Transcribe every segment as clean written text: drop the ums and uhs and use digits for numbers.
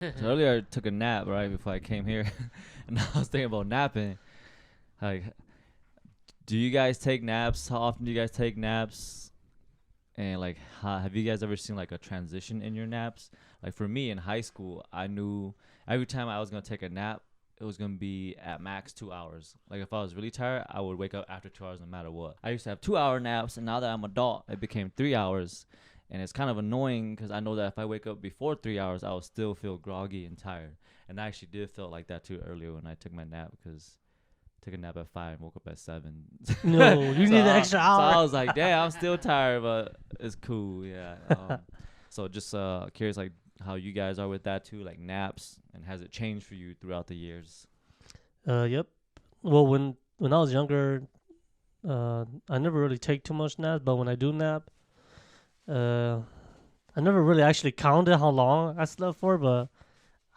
So earlier I took a nap right before I came here, and I was thinking about napping. Like, do you guys take naps? How often do you guys take naps? And like, have you guys ever seen like a transition in your naps? Like for me in high school, I knew every time I was gonna take a nap, it was gonna be at max 2 hours. Like if I was really tired, I would wake up after 2 hours no matter what. I used to have 2 hour naps, and now that I'm adult, it became 3 hours, and it's kind of annoying because I know that if I wake up before 3 hours, I will still feel groggy and tired. And I actually did feel like that too earlier when I took my nap because took a nap at 5 and woke up at 7. No, you so need the I, extra so hour. I was like, damn, I'm still tired, but it's cool. Yeah. So just curious, like how you guys are with that too, like naps, and has it changed for you throughout the years? Yep. Well, when I was younger, I never really take too much naps, but when I do nap, uh, I never really actually counted how long I slept for, but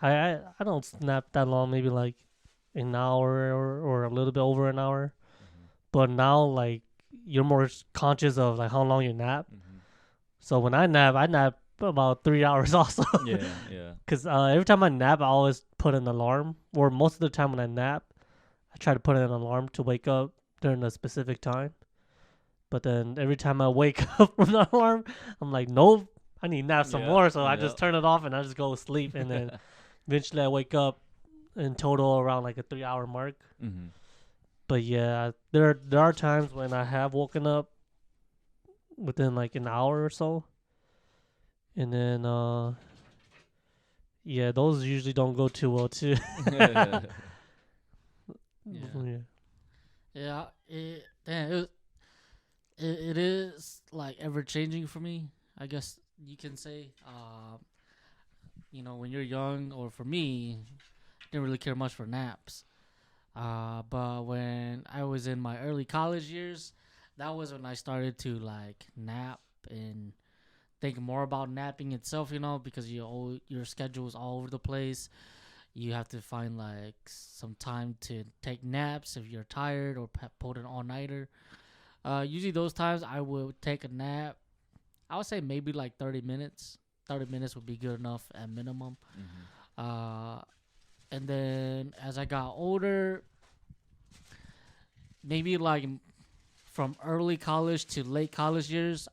I don't nap that long, maybe like an hour or a little bit over an hour. Mm-hmm. But now like you're more conscious of like how long you nap. Mm-hmm. So when I nap about 3 hours also. Yeah, yeah. Cause every time I nap, I always put an alarm. Or most of the time when I nap, I try to put an alarm to wake up during a specific time. But then every time I wake up from the alarm, I'm like, nope, I need to nap some Yeah, more. So I yeah. just turn it off and I just go to sleep. And then eventually I wake up in total around like a 3 hour mark. Mm-hmm. But yeah, there are times when I have woken up within like an hour or so. And then yeah, those usually don't go too well too. Yeah. Yeah. Yeah. It is like ever changing for me. I guess you can say. When you're young, or for me, didn't really care much for naps. But when I was in my early college years, that was when I started to like nap and think more about napping itself. Because your schedule is all over the place. You have to find like some time to take naps if you're tired or pulled an all nighter. Usually those times I would take a nap. I would say maybe like 30 minutes. 30 minutes would be good enough at minimum. Mm-hmm. Uh, and then as I got older, maybe like from early college to late college years,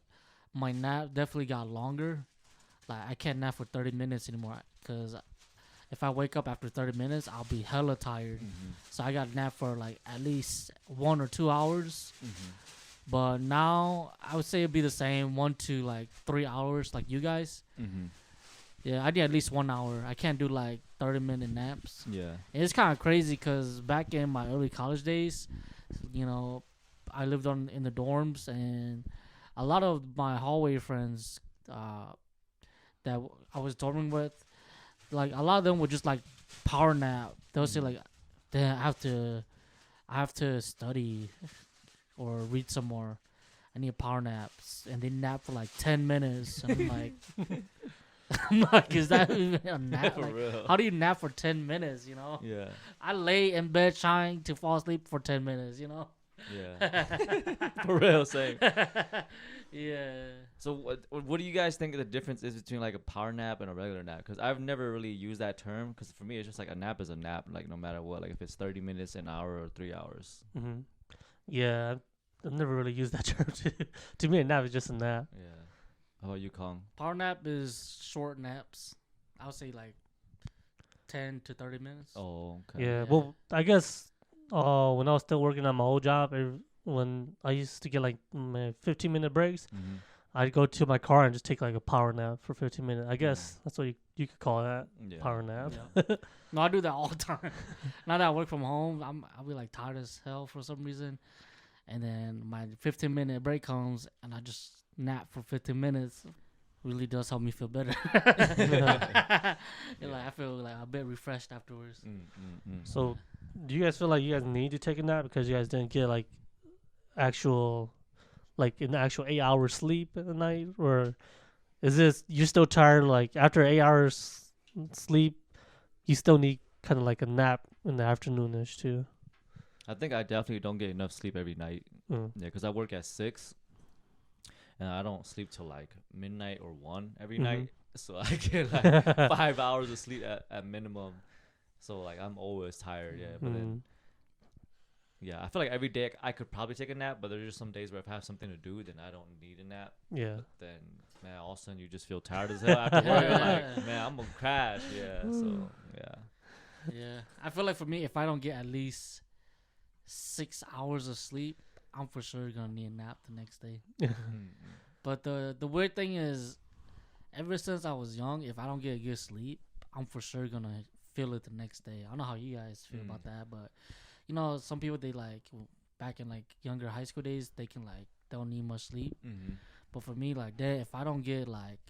my nap definitely got longer. Like I can't nap for 30 minutes anymore because if I wake up after 30 minutes, I'll be hella tired. Mm-hmm. So I got to nap for like at least 1 or 2 hours. Mm-hmm. But now I would say it'd be the same 1 to like 3 hours, like you guys. Mm-hmm. Yeah, I need at least 1 hour. I can't do like 30-minute naps. Yeah. And it's kind of crazy because back in my early college days, you know, I lived in the dorms, and a lot of my hallway friends that I was dorming with, like a lot of them would just like power nap. They'll say like, "Damn, I have to study or read some more. I need power naps," and they nap for like 10 minutes. And I'm like, I'm like, is that even a nap? For Like, real. how do you nap for 10 minutes? Yeah. I lay in bed trying to fall asleep for 10 minutes. Yeah. For real, same. Yeah. So what do you guys think the difference is between like a power nap and a regular nap? Because I've never really used that term. Because for me, it's just like a nap is a nap, like no matter what. Like if it's 30 minutes, an hour, or 3 hours. Mm-hmm. Yeah, I've never really used that term. To me, a nap is just a nap. Yeah. How about you, Kong? Power nap is short naps. I would say like 10 to 30 minutes. Oh, okay. Yeah. Yeah. Well, I guess when I was still working at my old job, when I used to get like 15-minute breaks, Mm-hmm. I'd go to my car and just take like a power nap for 15 minutes. I guess that's what you could call that, Yeah. power nap. Yeah. No, I do that all the time. Now that I work from home, I'll be like tired as hell for some reason, and then my 15-minute break comes, and I just nap for 15 minutes. Really does help me feel better. Yeah. Like I feel like a bit refreshed afterwards. So, do you guys feel like you guys need to take a nap because you guys didn't get like actual, like an actual 8 hour sleep at the night, or is this you're still tired? Like after 8 hours sleep, you still need kind of like a nap in the afternoonish too. I think I definitely don't get enough sleep every night. Mm. Yeah, because I work at 6, and I don't sleep till like midnight or 1 every Mhm. night. so I get like 5 hours of sleep at minimum. So like I'm always tired. Yeah, but then yeah, I feel like every day I could probably take a nap, but there's just some days where if I have something to do, then I don't need a nap. Yeah. But then, man, all of a sudden you just feel tired as hell after work. You're like, man, I'm gonna crash. Yeah. So yeah. Yeah, I feel like for me, if I don't get at least 6 hours of sleep, I'm for sure gonna need a nap the next day. But the weird thing is, ever since I was young, if I don't get a good sleep, I'm for sure gonna feel it the next day. I don't know how you guys feel about that, but you know, some people they like back in like younger high school days, they can like don't need much sleep. But for me, like that, if I don't get like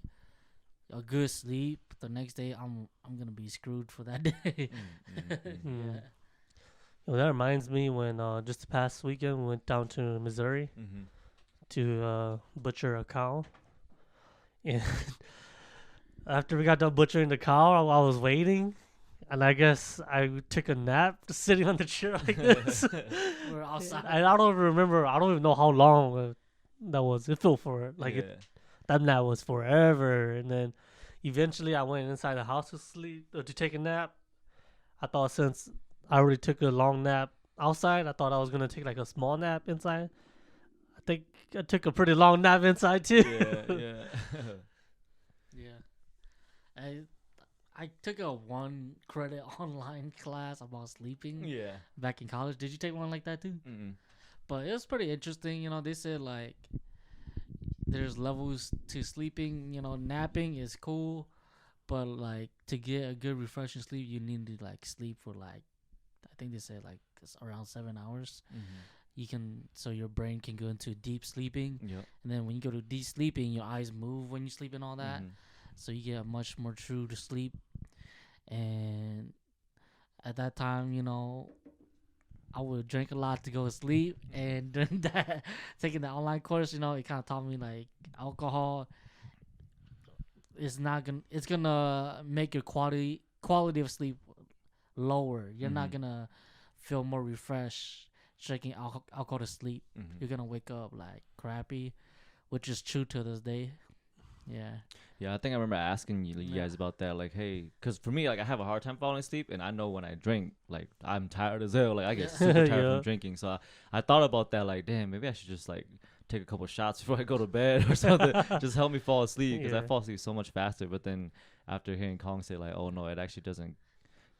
a good sleep the next day, I'm gonna be screwed for that day. Yeah. Well, that reminds me when just the past weekend we went down to Missouri to butcher a cow, and after we got done butchering the cow, I was waiting, and I guess I took a nap sitting on the chair like this. We're outside. I don't even remember. I don't even know how long that was. It felt for like that nap was forever, and then eventually I went inside the house to sleep to take a nap. I thought since I already took a long nap outside, I thought I was gonna take like a small nap inside. I think I took a pretty long nap inside too. Yeah. I took a 1 credit online class about sleeping Yeah. back in college. Did you take one like that too? But it was pretty interesting. You know, they said like there's levels to sleeping. You know, napping is cool, but like to get a good refreshing sleep, you need to like sleep for like, I think they said like it's around 7 hours. You can, so your brain can go into deep sleeping. Yep. And then when you go to deep sleeping, your eyes move when you sleep and all that. So you get much more true to sleep. And at that time, you know, I would drink a lot to go to sleep. And during that, taking the online course, you know, it kind of taught me like alcohol is not gonna, it's gonna make your quality of sleep lower. You're not gonna feel more refreshed drinking alcohol to sleep. You're gonna wake up like crappy, which is true to this day. Yeah, I think I remember asking you guys about that. Like, hey, because for me, like, I have a hard time falling asleep, and I know when I drink, like, I'm tired as hell. Like, I get super tired from drinking. So I thought about that. Like, damn, maybe I should just like take a couple shots before I go to bed or something. Just help me fall asleep because I fall asleep so much faster. But then after hearing Kong say like, oh no, it actually doesn't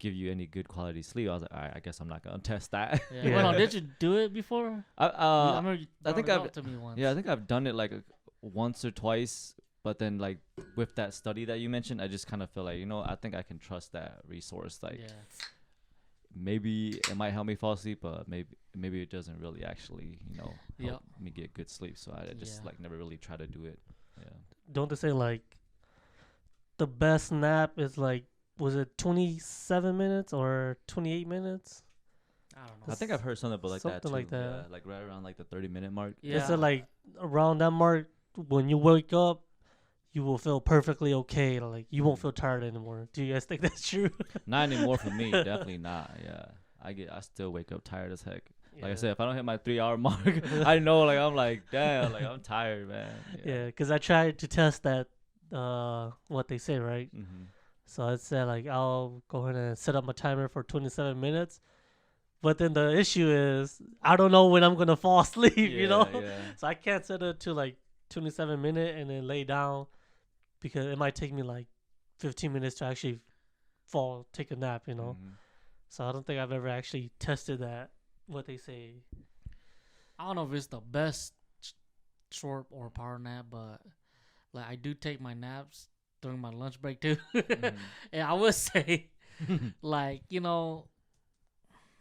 give you any good quality sleep, I was like, all right, I guess I'm not gonna test that. Well, did you do it before? I remember you brought it up to me once. I think I've done it like once or twice. But then, like, with that study that you mentioned, I just kind of feel like, you know, I think I can trust that resource. Like, maybe it might help me fall asleep, but maybe it doesn't really actually, you know, help me get good sleep. So I just, like, never really try to do it. Yeah. Don't they say, like, the best nap is, like, was it 27 minutes or 28 minutes? I don't know. I think I've heard something about like that, too. Something like that. Yeah, like right around, like, the 30-minute mark. Yeah. It's like, around that mark, when you wake up, you will feel perfectly okay. Like you won't feel tired anymore. Do you guys think that's true? Not anymore for me. Definitely not. Yeah, I still wake up tired as heck. Like I said, if I don't hit my 3-hour mark, I know. Like I'm like, damn. Like I'm tired, man. Yeah, because I tried to test that. What they say, right? So I said like I'll go ahead and set up my timer for 27 minutes. But then the issue is I don't know when I'm gonna fall asleep. You know, so I can't set it to like 27 minutes and then lay down. Because it might take me like 15 minutes to actually take a nap, you know. So I don't think I've ever actually tested that, what they say. I don't know if it's the best short or power nap, but like I do take my naps during my lunch break too. And I would say, like, you know,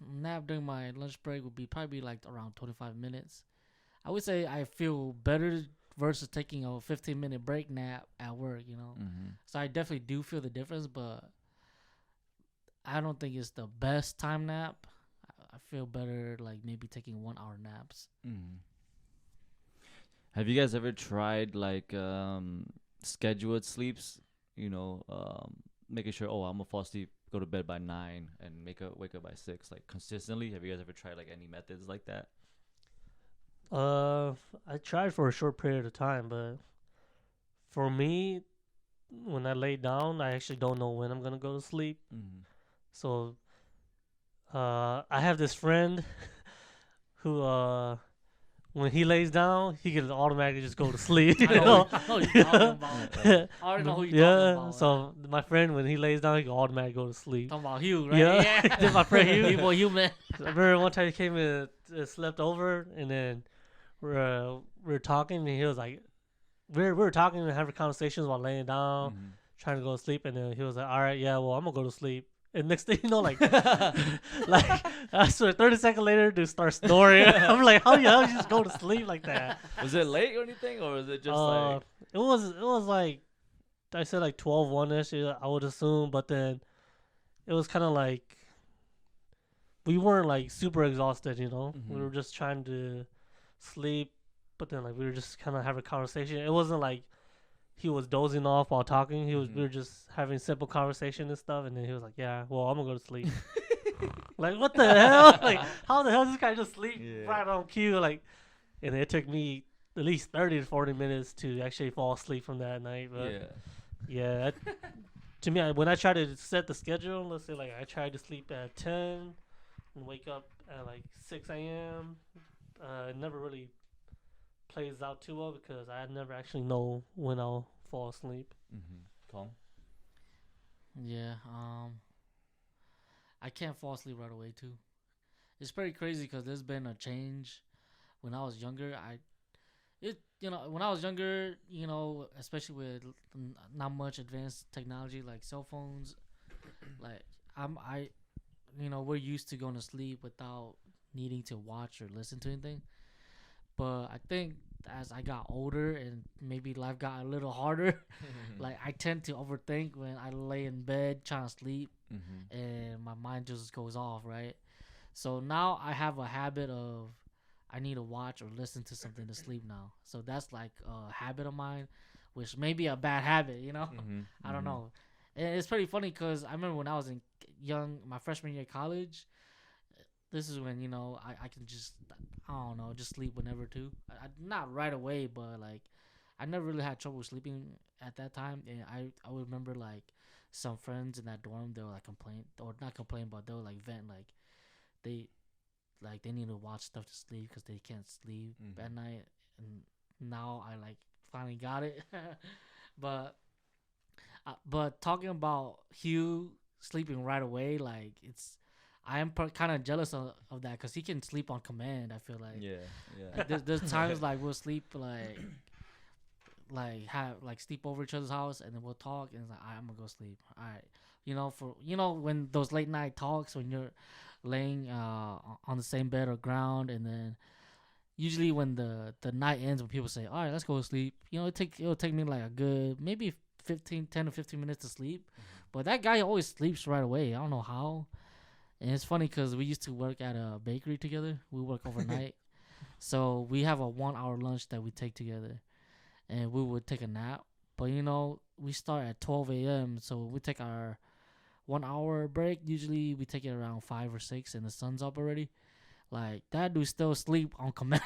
nap during my lunch break would probably like around 25 minutes. I would say I feel better versus taking a 15-minute break nap at work, you know. So I definitely do feel the difference, but I don't think it's the best time nap. I feel better like maybe taking 1-hour naps. Have you guys ever tried like scheduled sleeps? You know, making sure I'm gonna fall asleep, go to bed by 9, and wake up by 6, like consistently. Have you guys ever tried like any methods like that? I tried for a short period of time, but for me, when I lay down, I actually don't know when I'm gonna go to sleep. Mm-hmm. So I have this friend who when he lays down, he can automatically just go to sleep. I know who you're talking about. I already know who you're talking about. So my friend, when he lays down, he can automatically go to sleep. Talking about Hugh, right? Yeah, that's my friend Hugh. Hugh boy, Hugh man. I remember one time he came and slept over, and then we're talking, and he was like, we were talking and having conversations while laying down, Mm-hmm. trying to go to sleep, and then he was like, all right, yeah, well, I'm gonna go to sleep. And next thing you know, like I swear, 30 seconds later, dude starts snoring. I'm like, how you just go to sleep like that? Was it late or anything, or was it just It was like I said, like 12-1ish, I would assume, but then it was kind of like we weren't like super exhausted, you know. Mhm. We were just trying to sleep, but then like we were just kind of having a conversation. It wasn't like he was dozing off while talking. We Mhm. were just having simple conversation and stuff, and then he was like, yeah, well, I'm gonna go to sleep. Like, what the hell? Like, how the hell does this guy just sleep Yeah. right on cue? Like, and it took me at least 30 to 40 minutes to actually fall asleep from that night. But yeah. yeah, to me, when I try to set the schedule, let's say like I tried to sleep at 10 and wake up at like 6 a.m. It never really plays out too well because I never actually know when I'll fall asleep. Mm-hmm. Calm. Yeah. I can't fall asleep right away too. It's pretty crazy because there's been a change. When I was younger, when I was younger, especially with not much advanced technology like cell phones, like we're used to going to sleep without needing to watch or listen to anything. But I think as I got older and maybe life got a little harder, like I tend to overthink when I lay in bed trying to sleep, Mm-hmm. and my mind just goes off, right? So now I have a habit of I need to watch or listen to something to sleep now. So that's like a habit of mine, which may be a bad habit, Mm-hmm. I don't know. And it's pretty funny because I remember when I was my freshman year of college, this is when, I can just, I don't know, just sleep whenever too. Not right away, but like I never really had trouble sleeping at that time. And I would remember like some friends in that dorm, they were like complain, or not complain, but they were like vent, they they need to watch stuff to sleep because they can't sleep at night. And now I like finally got it. But talking about Hugh sleeping right away, like I am kind of jealous of that because he can sleep on command. I feel like Yeah. like, there's times like we'll sleep have sleep over each other's house, and then we'll talk, and it's like, I'm gonna go sleep. All right, when those late night talks when you're laying on the same bed or ground, and then usually when the night ends, when people say, all right, let's go to sleep, it'll take me like a good maybe 10 to 15 minutes to sleep. But that guy always sleeps right away. I don't know how. And it's funny because we used to work at a bakery together. We work overnight. So we have a 1 hour lunch that we take together. And we would take a nap. But, we start at 12 a.m. So we take our 1 hour break. Usually we take it around 5 or 6 and the sun's up already. Like, that dude still sleep on command.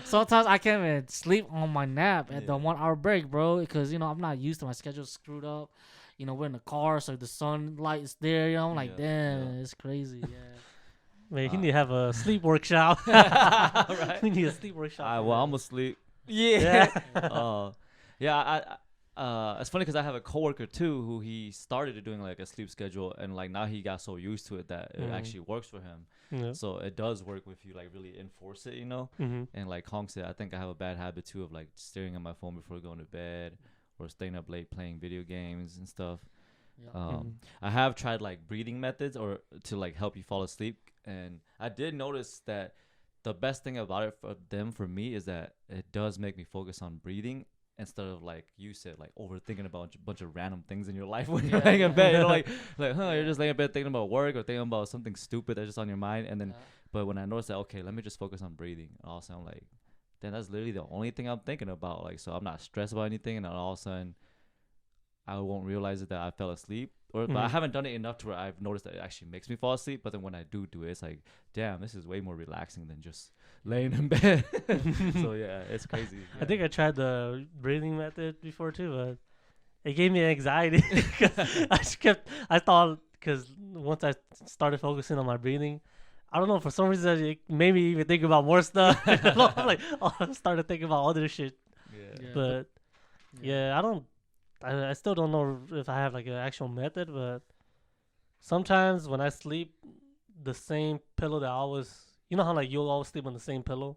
Sometimes I can't even sleep on my nap at the 1 hour break, bro. Because, I'm not used to my schedule screwed up. We're in the car, so the sunlight is there. I'm like, damn, it's crazy. Yeah. Man, he need to have a sleep workshop. Right. We need a sleep workshop. Well, I'm asleep. Yeah. It's funny because I have a coworker too who he started doing like a sleep schedule, and like now he got so used to it that it actually works for him. Yeah. So it does work if you like really enforce it, Mm-hmm. And like Hong said, I think I have a bad habit too of like staring at my phone before going to bed or staying up late playing video games and stuff. Yeah. I have tried like breathing methods or to like help you fall asleep, and I did notice that the best thing about it for me is that it does make me focus on breathing instead of like you said, like overthinking about a bunch of random things in your life when you're laying in bed. You're just laying in bed thinking about work or thinking about something stupid that's just on your mind, and then but when I noticed that, okay, let me just focus on breathing, all of a sudden I'm like, then that's literally the only thing I'm thinking about. Like, so I'm not stressed about anything, and then all of a sudden I won't realize it that I fell asleep. But I haven't done it enough to where I've noticed that it actually makes me fall asleep. But then when I do it, it's like, damn, this is way more relaxing than just laying in bed. So yeah, it's crazy. Yeah. I think I tried the breathing method before too, but it gave me anxiety. 'Cause I thought, because once I started focusing on my breathing, I don't know, for some reason, it made me even think about more stuff. I'm like, oh, I started thinking about other shit. Yeah. But yeah, I still don't know if I have like an actual method, but sometimes when I sleep, the same pillow that I always, you know how like you'll always sleep on the same pillow?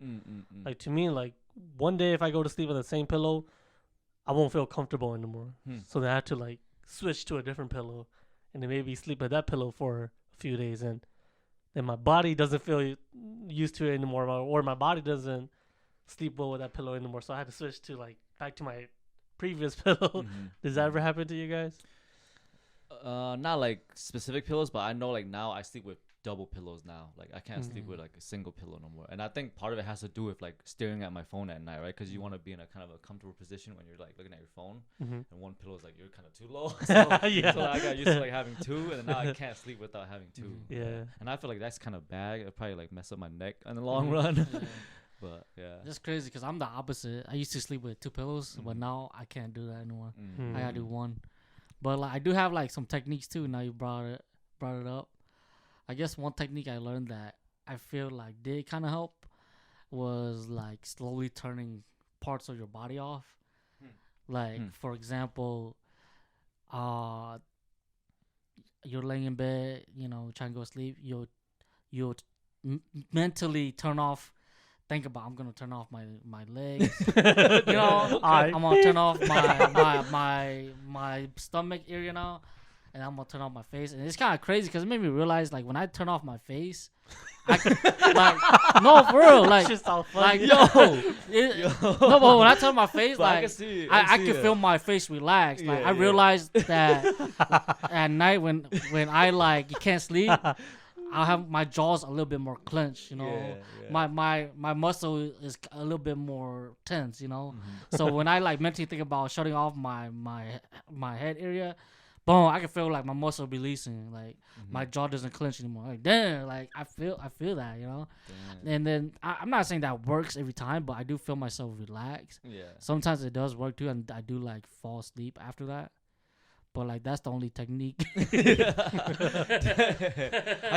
Like to me, like one day if I go to sleep on the same pillow, I won't feel comfortable anymore. So then I have to like switch to a different pillow and then maybe sleep with that pillow for a few days, and then my body doesn't feel used to it anymore, or my body doesn't sleep well with that pillow anymore. So I had to switch to like back to my previous pillow. Does that ever happen to you guys? Not like specific pillows, but I know like now I sleep with double pillows now. Like I can't sleep with like a single pillow no more. And I think part of it has to do with like staring at my phone at night, right? Because you want to be in a kind of a comfortable position when you're like looking at your phone, and one pillow is like you're kind of too low. So, Yeah. so I got used to like having two, and now I can't sleep without having two. Yeah. And I feel like that's kind of bad. It'll probably like mess up my neck in the long run. But yeah, That's crazy because I'm the opposite. I used to sleep with two pillows, but now I can't do that anymore. I gotta do one. But like I do have like some techniques too. Now you brought it up. I guess one technique I learned that I feel like did kind of help was like slowly turning parts of your body off. Like for example, you're laying in bed, you know, trying to go to sleep. You'll mentally turn off. Think about I'm gonna turn off my legs. You know, I'm gonna turn off my stomach area now, and I'm gonna turn off my face. And it's kind of crazy because it made me realize like when I turn off my face, I can, like no for real like Just all funny. like no, but when I turn my face, but like I can feel my face relax. Like I realized that at night when I like you can't sleep. I'll have my jaws a little bit more clenched, you know. My muscle is a little bit more tense, you know. So when I like mentally think about shutting off my head area, boom, I can feel like my muscle releasing, like my jaw doesn't clench anymore. Like damn, like I feel that, you know. And then I'm not saying that works every time, but I do feel myself relax. Yeah. Sometimes it does work too, and I do like fall asleep after that. But like that's the only technique. I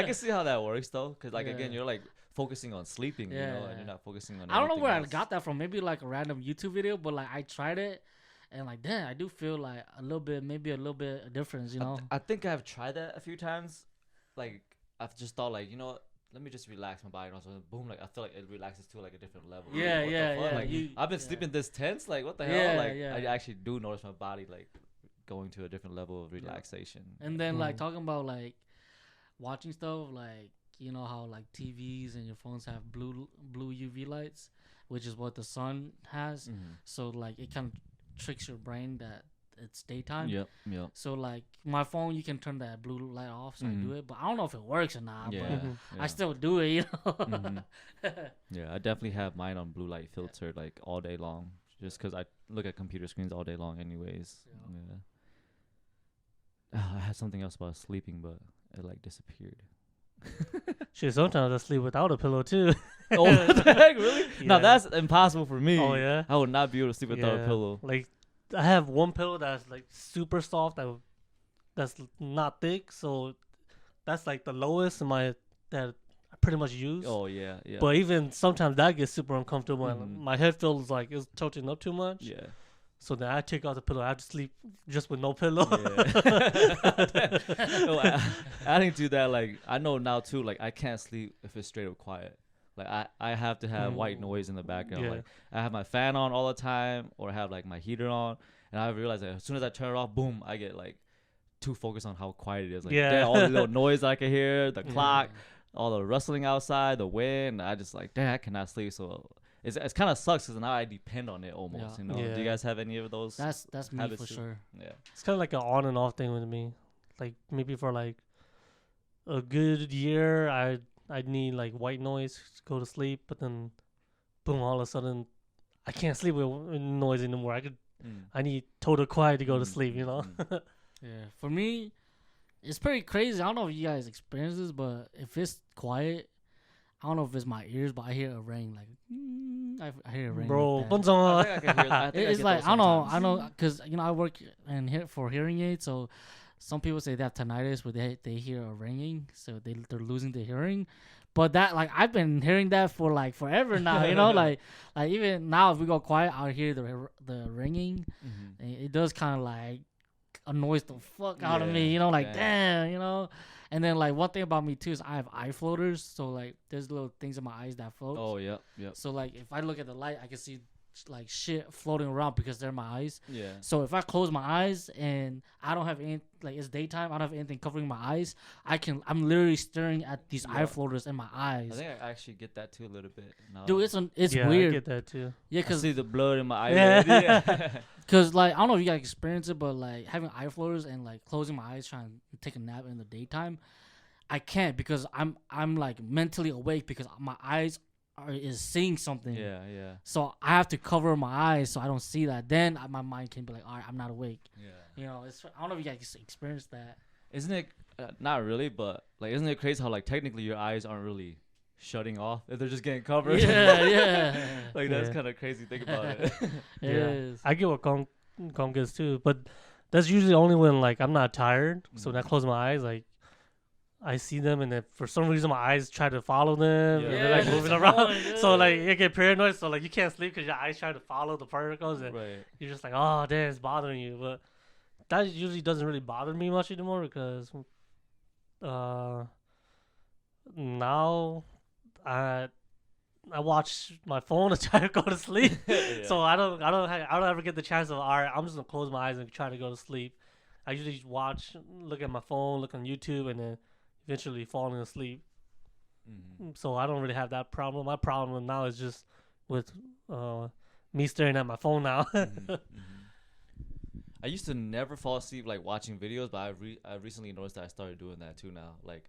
can see how that works though, because like again, you're like focusing on sleeping, you know, and you're not focusing on. I don't know where else. I got that from. Maybe like a random YouTube video, but like I tried it, and like damn, I do feel like maybe a little bit of difference, you know. I think I've tried that a few times. Like I've just thought like, you know what, let me just relax my body, and also boom, like I feel like it relaxes to like a different level. Yeah. Like I've been sleeping this tense. Like what the hell? Like I actually do notice my body like going to a different level of relaxation. And then like talking about like watching stuff, like you know how like TVs and your phones have blue UV lights, which is what the sun has. So like it kind of tricks your brain that it's daytime. Yep. So like my phone, you can turn that blue light off, so I do it, but I don't know if it works or not. But I still do it, you know. Yeah, I definitely have mine on blue light filtered like all day long, just because I look at computer screens all day long, anyways. Yeah. I had something else about sleeping, but it like disappeared. Shit, sometimes I sleep without a pillow too. Oh, what the heck, really? No, that's impossible for me. Oh yeah, I would not be able to sleep without a pillow. Like I have one pillow that's like super soft, that's not thick, so that's like the lowest that I pretty much use. Oh yeah. But even sometimes that gets super uncomfortable, and my head feels like it's tilting up too much. Yeah. So then I take out the pillow. I have to sleep just with no pillow. Adding to that, like I know now too, like I can't sleep if it's straight up quiet. Like I have to have white noise in the background. Like I have my fan on all the time, or I have like my heater on, and I realize that as soon as I turn it off, boom, I get like too focused on how quiet it is. Like damn, all the little noise I can hear, the clock, all the rustling outside, the wind. I just like damn, I cannot sleep. So it's kind of sucks because now I depend on it almost. You know, do you guys have any of those? That's me for sure. Yeah, it's kind of like an on and off thing with me. Like maybe for like a good year, I'd need like white noise to go to sleep, but then boom, all of a sudden I can't sleep with noise anymore. I need total quiet to go to sleep, you know. Yeah, for me, it's pretty crazy. I don't know if you guys experience this, but if it's quiet, I don't know if it's my ears, but I hear a ring like ring? I hear a ring. Bro, like that. bonzong. I think I can hear. I think I It's get like those I know, sometimes. because I work and hear for hearing aids. So some people say they have tinnitus where they hear a ringing, so they're losing their hearing. But that like I've been hearing that for like forever now. Like even now if we go quiet, I'll hear the ringing. Mhm. And it does kind of like annoys the fuck out of me. Yeah, Like damn. damn. And then like one thing about me too is I have eye floaters, so like there's little things in my eyes that float. Oh yep, yep. So like if I look at the light, I can see like shit floating around because they're my eyes. Yeah. So if I close my eyes and I don't have any like it's daytime, I don't have anything covering my eyes. I'm literally staring at these eye Yeah. floaters in my I eyes. think I actually get that too a little bit. Now. Dude, it's Yeah, I weird. get that too. Yeah, I see cause the blood in my Yeah. eyelid. Yeah. cause like I don't know if you guys experience it, but like having eye floaters and like closing my eyes trying to take a nap in the daytime, I can't because I'm like mentally awake because my eyes is seeing something. Yeah, yeah, So I have to cover my eyes so I don't see that. Then my mind can be like, all right, I'm not awake. yeah. I don't know if you guys experienced that. Isn't it not really, but like, isn't it crazy how like technically your eyes aren't really shutting off if they're just getting covered? Yeah. Like that's Yeah. kind of crazy. Think about it. It Yeah. is. I get what Kong gets too, but that's usually only when like I'm not tired. So when I close my eyes, like I see them, and then for some reason my eyes try to follow them, Yeah. and they're like Yeah, moving it's around. annoying, So yeah. like you get paranoid. So like you can't sleep because your eyes try to follow the particles, and Right. you're just like, oh damn, it's bothering you. But that usually doesn't really bother me much anymore because now I watch my phone to try to go to sleep. Yeah. So I don't ever get the chance of, all right, I'm just gonna close my eyes and try to go to sleep. I usually look at my phone, look on YouTube, and then eventually falling asleep. Mhm. So I don't really have that problem. My problem now is just with me staring at my phone now. Mhm, mhm. I used to never fall asleep like watching videos, but I recently noticed that I started doing that too now. Like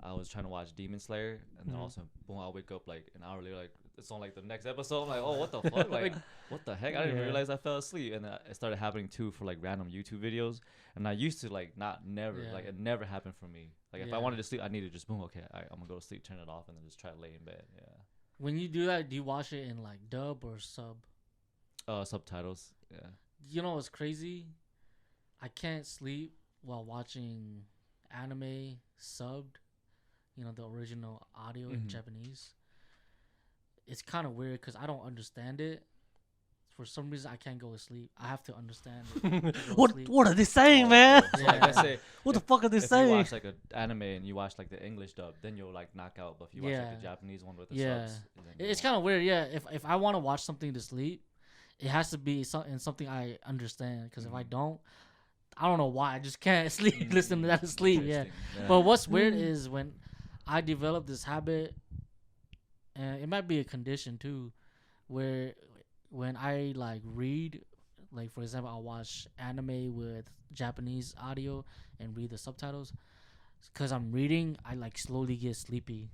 I was trying to watch Demon Slayer, and then Mhm. also boom, I'll wake up like an hour later, like it's on like the next episode. I'm like, oh, what the fuck? Like, what the heck? I didn't Yeah. realize I fell asleep, and it started happening too for like random YouTube videos. And I used to like never Yeah. like it never happened for me. Like if I Yeah. wanted to sleep, I needed to just boom, okay, I'm gonna go to sleep, turn it off, and then just try to lay in bed. Yeah. When you do that, do you watch it in like dub or sub? Subtitles. Yeah. You know what's crazy? I can't sleep while watching anime subbed. You know, the original audio in Mhm. Japanese. It's kind of weird because I don't understand it. For some reason, I can't go to sleep. I have to understand it. to go to sleep. What are they saying, Oh, man? bro. So, like, let's say What the fuck are they if you saying? watch like an anime and you watch like the English dub, then you'll like knock out. But if you watch like Yeah. the Japanese one with the Yeah. subs, then you It's won't. kind of weird, yeah. If I want to watch something to sleep, it has to be something I understand. Because if I Mhm. don't, I don't know why. I just can't sleep. Mm, Listen to that to sleep. Yeah. interesting. But what's weird is when I developed this habit, and it might be a condition too, where when I like read, like for example, I'll watch anime with Japanese audio and read the subtitles. Because I'm reading, I like slowly get sleepy.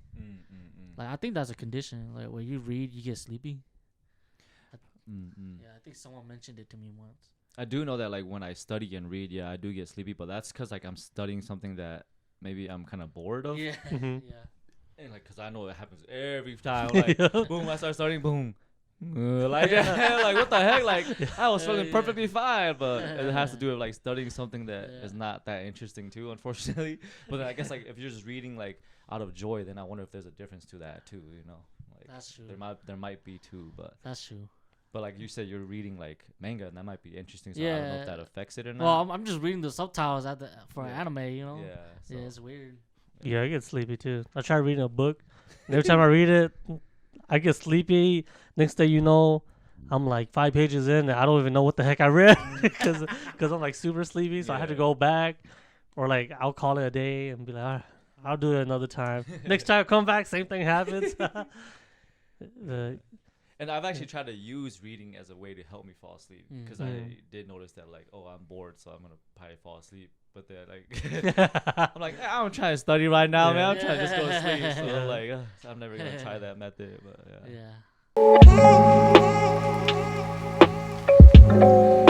Like I think that's a condition. Like when you read, you get sleepy. Yeah, I think someone mentioned it to me once. I do know that like when I study and read, yeah, I do get sleepy, but that's because like I'm studying something that maybe I'm kind of bored of. Yeah, Mhm. yeah. And like, cause I know it happens every time. Like, boom, I start studying, boom. Like, like what the heck? Like, I was feeling Yeah. perfectly fine, but it has to do with like studying something that is Yeah. not that interesting too, unfortunately. But then I guess like if you're just reading like out of joy, then I wonder if there's a difference to that too. You know, like That's true. there might be too, but That's true. like you said, you're reading like manga, and that might be interesting. So I don't know Yeah. if that affects it or not. Well, I'm just reading the subtitles for Yeah. anime, you know? yeah, so. Yeah, it's weird. Yeah, I get sleepy too. I try reading a book, and every time I read it, I get sleepy. Next thing you know, I'm like 5 pages in, and I don't even know what the heck I read because I'm like super sleepy. So I had to Yeah. go back, or like I'll call it a day and be like, I'll do it another time. Next time I come back, same thing happens. And I've actually tried to use reading as a way to help me fall asleep because I Mm. did notice that like, oh, I'm bored, so I'm gonna probably fall asleep. But then like, I'm like, I'm trying to study right now, man. I'm trying to just go to sleep. So Yeah. I'm like, I'm never gonna try that method. But yeah. Yeah.